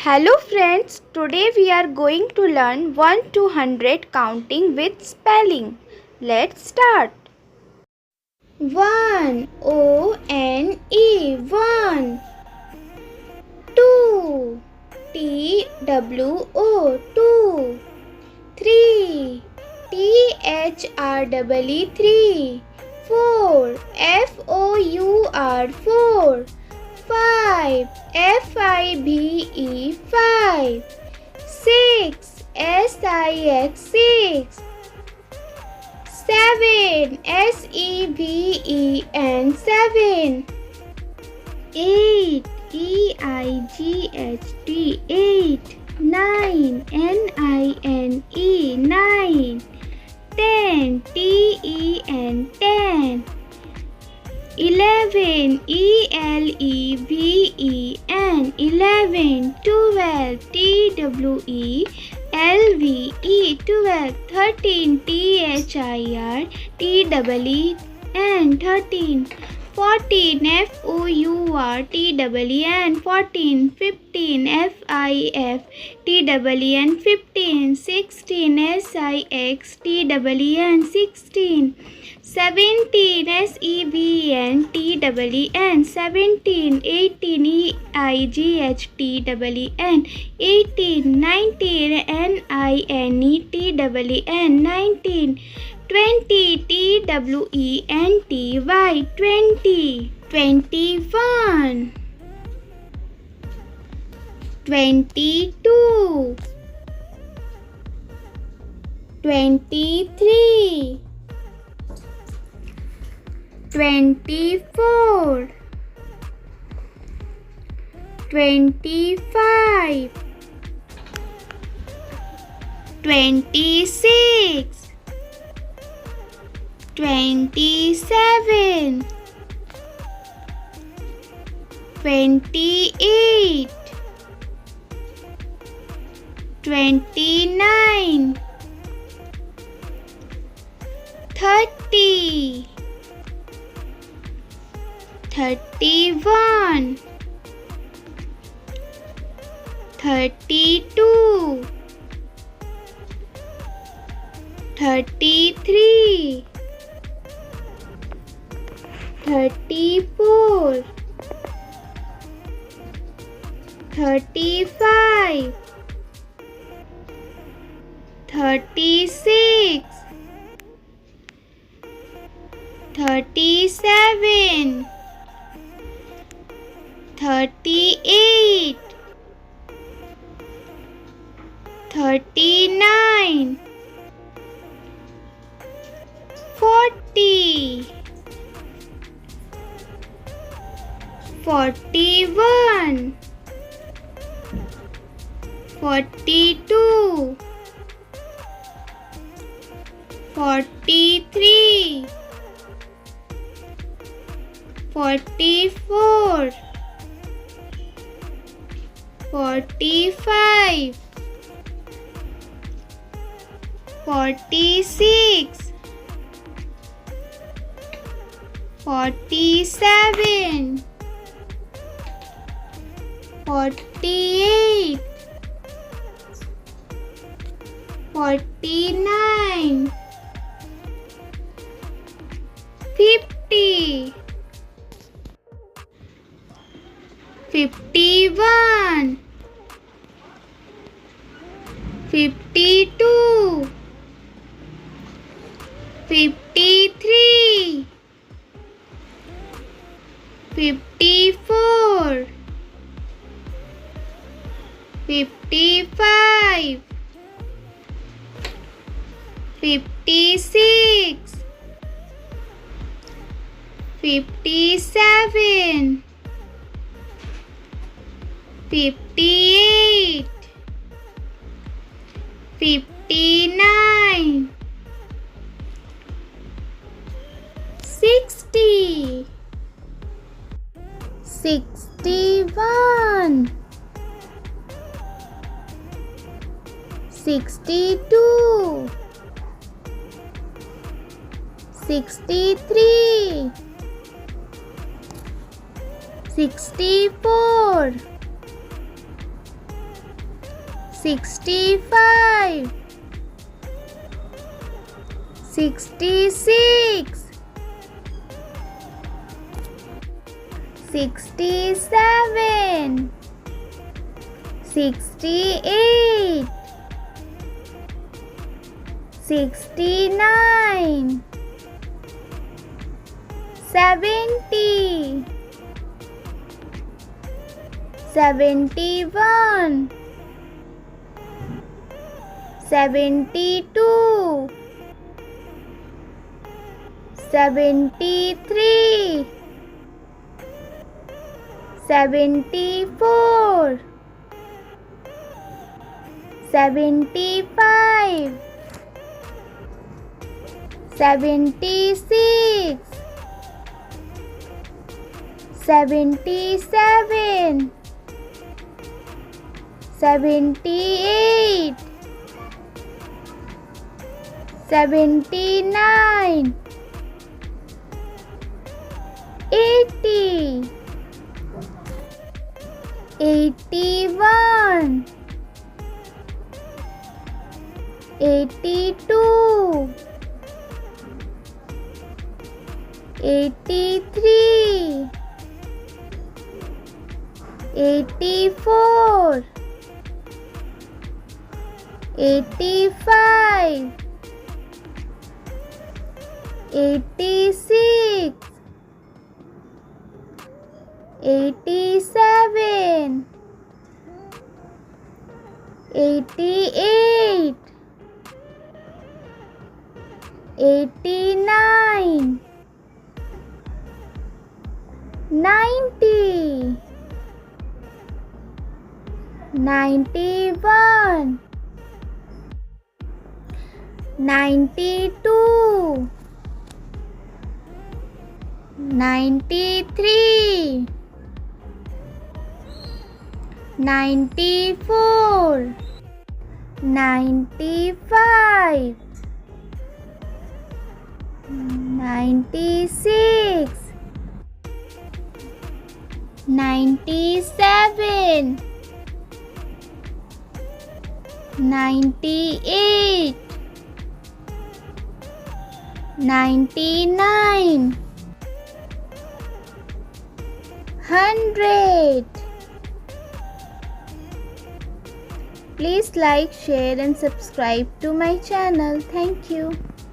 Hello friends, today we are going to learn 1 to 100 counting with spelling. Let's start. 1 O-N-E 1 2 T-W-O 2 3 T-H-R-E-E 3 4 F-O-U-R 4 5 F-I-V-E 5 6 S-I-X 6 7 S-E-V-E-N 7 8 E-I-G-H-T 8 9 N-I-N-E 9 10 T-E-N 10 11 E-L-E-V-E-N 11 12 T-W-E-L-V-E 12 13 T-H-I-R-T-E-E-N 13 14 F-O-U-R-T-E-E-N 14 15 F-I-F-T-E-E-N 15 16 S-I-X-T-E-E-N 16 17 S-E-V-E-N-T-E-E-N 17 18 E-I-G-H-T-E-E-N 18 19 N-I-N-E-T-E-E-N 19 20 T-W-E-N-T-Y 20 21 22 23 24 25 26 27 28 29 30 31 32 33 34 35 36 37 38 39 40 41 42 43 44 45 46 47 48 49 50 51 52 53 54 55 56 57 58 59 60 61 62 63 64 65, 66, 67, 68, 69, 70, 71, 72, 73, 74, 75, 76, 77, 78, 79, 80, 81, 82, 83, 84, 85, 86, 87, 88, 89, 90, 91, 92, 93, 94, 95, 96, 97, 98, 99, 100. Please like, share and subscribe to my channel. Thank you.